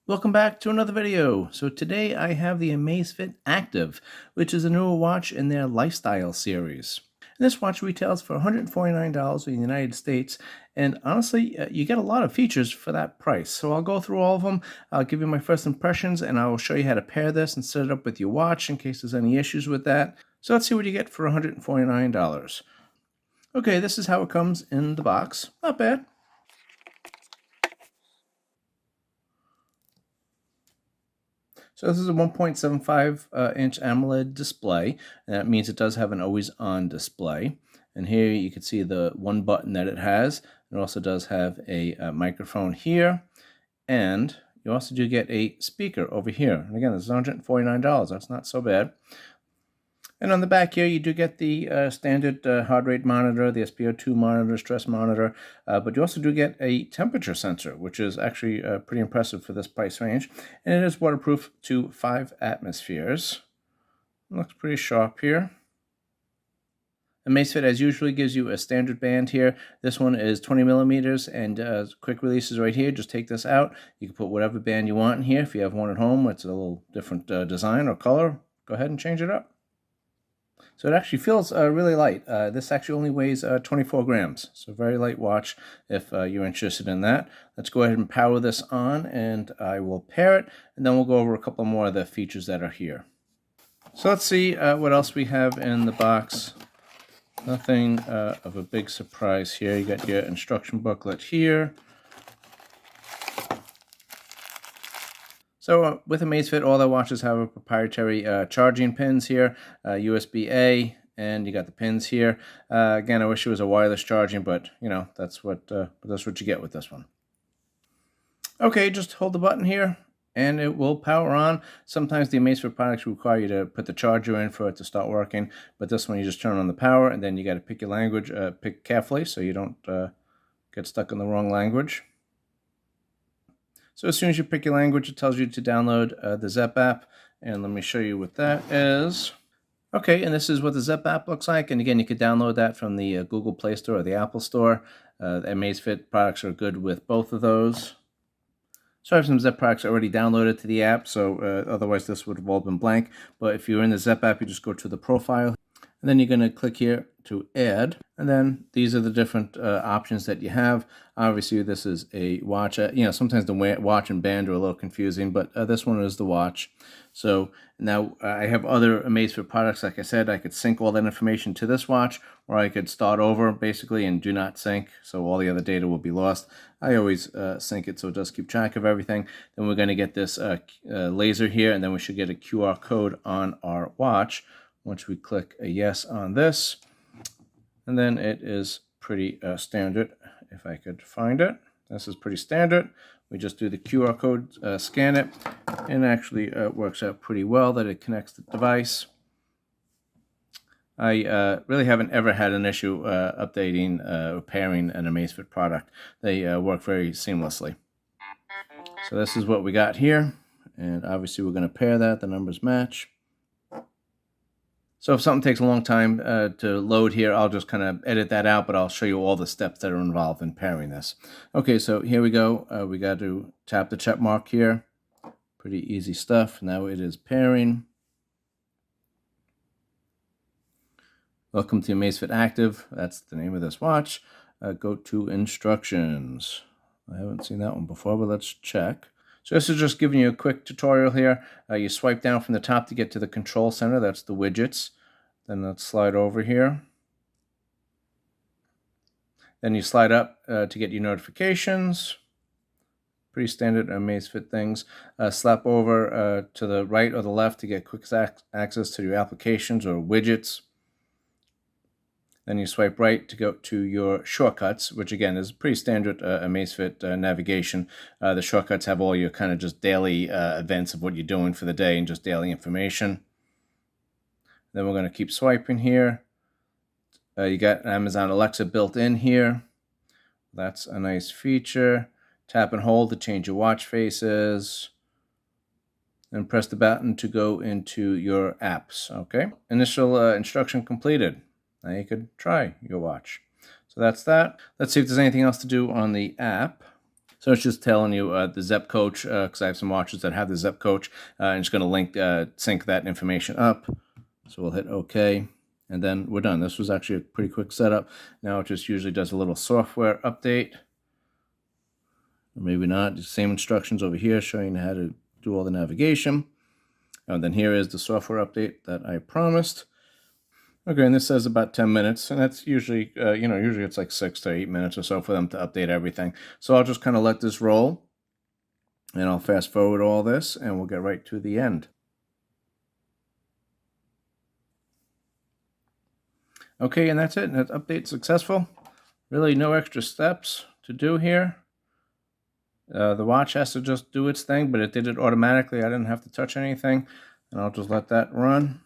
Welcome back to another video. So today I have the Amazfit Active, which is a newer watch in their lifestyle series. And this watch retails for $149 in the United States, and honestly, you get a lot of features for that price. So I'll go through all of them, I'll give you my first impressions, and I will show you how to pair this and set it up with your watch in case there's any issues with that. So let's see what you get for $149. Okay, this is how it comes in the box. Not bad. So this is a 1.75 inch AMOLED display, and that means it does have an always-on display. And here you can see the one button that it has. It also does have a microphone here, and you also do get a speaker over here. And again, this is $149. That's not so bad. And on the back here, you do get the standard heart rate monitor, the SpO2 monitor, stress monitor, but you also do get a temperature sensor, which is actually pretty impressive for this price range. And it is waterproof to 5 atmospheres. It looks pretty sharp here. Amazfit, as usually, gives you a standard band here. This one is 20 millimeters, and quick releases right here. Just take this out. You can put whatever band you want in here. If you have one at home, it's a little different design or color, go ahead and change it up. So it actually feels really light. This actually only weighs 24 grams, so very light watch if you're interested in that. Let's go ahead and power this on, and I will pair it, and then we'll go over a couple more of the features that are here. So let's see what else we have in the box. Nothing of a big surprise here. You got your instruction booklet here. So with Amazfit, all their watches have a proprietary charging pins here, USB-A, and you got the pins here. Again, I wish it was a wireless charging, but you know that's what you get with this one. Okay, just hold the button here, and it will power on. Sometimes the Amazfit products require you to put the charger in for it to start working, but this one you just turn on the power, and then you got to pick your language, pick carefully so you don't get stuck in the wrong language. So as soon as you pick your language, it tells you to download the Zepp app, and let me show you what that is. Okay, and this is what the Zepp app looks like, and again, you could download that from the Google Play Store or the Apple Store. The Amazfit products are good with both of those. So I have some Zepp products already downloaded to the app, so otherwise this would have all been blank. But if you're in the Zepp app, you just go to the profile, and then you're going to click here to add, and then these are the different options that you have. Obviously, this is a watch. Sometimes the watch and band are a little confusing, but this one is the watch. So now I have other Amazfit products. Like I said, I could sync all that information to this watch, or I could start over basically and do not sync, so all the other data will be lost. I always sync it so it does keep track of everything. Then we're going to get this laser here, and then we should get a QR code on our watch once we click a yes on this. And then it is pretty standard, if I could find it. This is pretty standard. We just do the QR code, scan it, and actually works out pretty well that it connects the device. I really haven't ever had an issue updating or pairing an Amazfit product. They work very seamlessly. So this is what we got here, and obviously we're going to pair that. The numbers match. So if something takes a long time to load here, I'll just kind of edit that out, but I'll show you all the steps that are involved in pairing this. Okay, so here we go. We got to tap the check mark here. Pretty easy stuff. Now it is pairing. Welcome to Amazfit Active. That's the name of this watch. Go to instructions. I haven't seen that one before, but let's check. So this is just giving you a quick tutorial here. You swipe down from the top to get to the control center. That's the widgets. Then let's slide over here. Then you slide up to get your notifications. Pretty standard Amazfit things. Slap over to the right or the left to get quick access to your applications or widgets. Then you swipe right to go to your shortcuts, which again is pretty standard Amazfit navigation. The shortcuts have all your kind of just daily events of what you're doing for the day and just daily information. Then we're going to keep swiping here. You got Amazon Alexa built in here. That's a nice feature. Tap and hold to change your watch faces. And press the button to go into your apps. Okay. Initial instruction completed. Now you could try your watch. So that's that. Let's see if there's anything else to do on the app. So it's just telling you the Zep Coach, because I have some watches that have the Zep Coach, and it's going to sync that information up. So we'll hit OK, and then we're done. This was actually a pretty quick setup. Now it just usually does a little software update. Or maybe not. The same instructions over here showing you how to do all the navigation. And then here is the software update that I promised. Okay, and this says about 10 minutes, and that's usually, usually it's like 6 to 8 minutes or so for them to update everything. So I'll just kind of let this roll, and I'll fast forward all this, and we'll get right to the end. Okay, and that's it. That update's successful. Really no extra steps to do here. The watch has to just do its thing, but it did it automatically. I didn't have to touch anything, and I'll just let that run.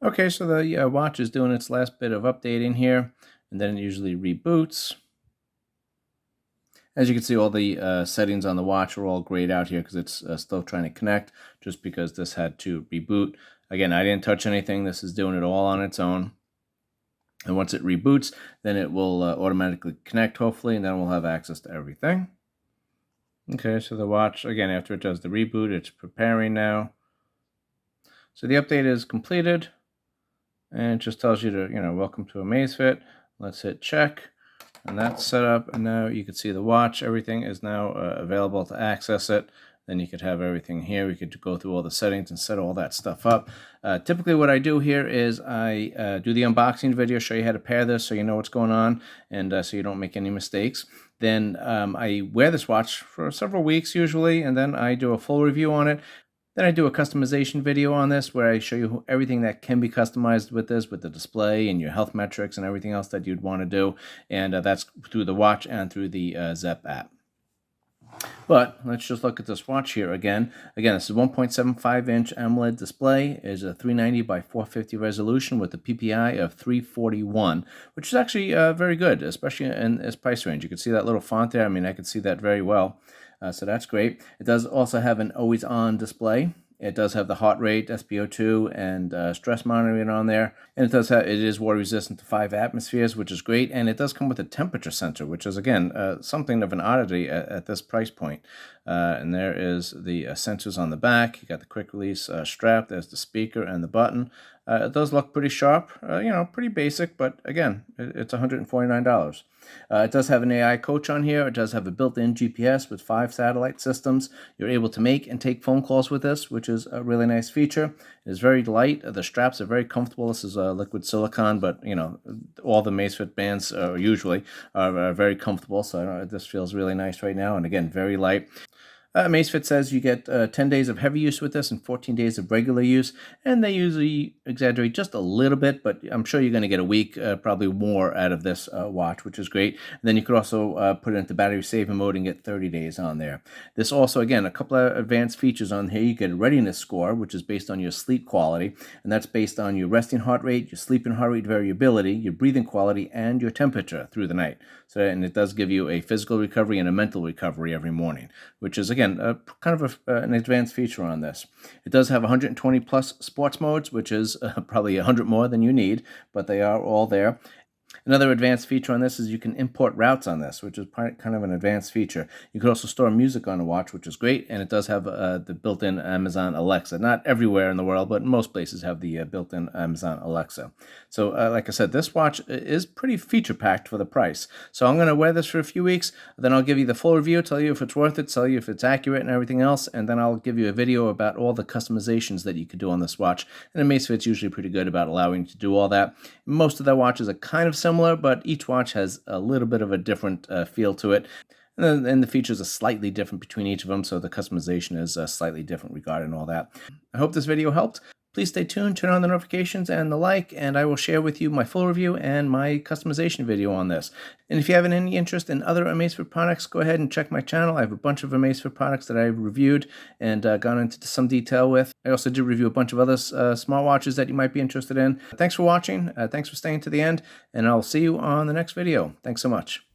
Okay, so the watch is doing its last bit of updating here, and then it usually reboots. As you can see, all the settings on the watch are all grayed out here because it's still trying to connect, just because this had to reboot. Again, I didn't touch anything. This is doing it all on its own. And once it reboots, then it will automatically connect, hopefully, and then we'll have access to everything. Okay, so the watch, again, after it does the reboot, it's preparing now. So the update is completed, and it just tells you to, welcome to Amazfit. Let's hit check, and that's set up, and now you can see the watch. Everything is now available to access it. Then you could have everything here. We could go through all the settings and set all that stuff up. Typically what I do here is I do the unboxing video, show you how to pair this so you know what's going on, and so you don't make any mistakes. Then I wear this watch for several weeks usually, and then I do a full review on it. Then I do a customization video on this where I show you everything that can be customized with this, with the display and your health metrics and everything else that you'd want to do. And that's through the watch and through the Zep app. But let's just look at this watch here again. Again, this is a 1.75-inch AMOLED display. It is a 390 by 450 resolution with a PPI of 341, which is actually very good, especially in this price range. You can see that little font there. I mean, I can see that very well. So that's great. It does also have an always-on display. It does have the heart rate, SpO2, and stress monitoring on there. And it is water resistant to 5 atmospheres, which is great. And it does come with a temperature sensor, which is, again, something of an oddity at this price point. And there is the sensors on the back. You got the quick release strap. There's the speaker and the button. It does look pretty sharp, pretty basic, but again, it's $149. It does have an AI coach on here. It does have a built-in GPS with 5 satellite systems. You're able to make and take phone calls with this, which is a really nice feature. It is very light. The straps are very comfortable. This is liquid silicone, but all the Amazfit bands usually are very comfortable. So this feels really nice right now, and again, very light. Amazfit says you get 10 days of heavy use with this and 14 days of regular use, and they usually exaggerate just a little bit, but I'm sure you're going to get a week, probably more out of this watch, which is great. And then you could also put it into battery saving mode and get 30 days on there. This also, again, a couple of advanced features on here. You get a readiness score, which is based on your sleep quality, and that's based on your resting heart rate, your sleeping heart rate variability, your breathing quality, and your temperature through the night. So, and it does give you a physical recovery and a mental recovery every morning, which is, again, kind of an advanced feature on this. It does have 120 plus sports modes, which is probably 100 more than you need, but they are all there. Another advanced feature on this is you can import routes on this, which is kind of an advanced feature. You can also store music on the watch, which is great, and it does have the built-in Amazon Alexa. Not everywhere in the world, but most places have the built-in Amazon Alexa. So like I said, this watch is pretty feature-packed for the price. So I'm going to wear this for a few weeks, then I'll give you the full review, tell you if it's worth it, tell you if it's accurate and everything else, and then I'll give you a video about all the customizations that you could do on this watch. And Amazfit's usually pretty good about allowing you to do all that. Most of their watches are kind of similar, but each watch has a little bit of a different feel to it. And then the features are slightly different between each of them, so the customization is slightly different regarding all that. I hope this video helped. Please stay tuned, turn on the notifications and the like, and I will share with you my full review and my customization video on this. And if you have any interest in other Amazfit products, go ahead and check my channel. I have a bunch of Amazfit products that I've reviewed and gone into some detail with. I also did review a bunch of other smartwatches that you might be interested in. Thanks for watching. Thanks for staying to the end, and I'll see you on the next video. Thanks so much.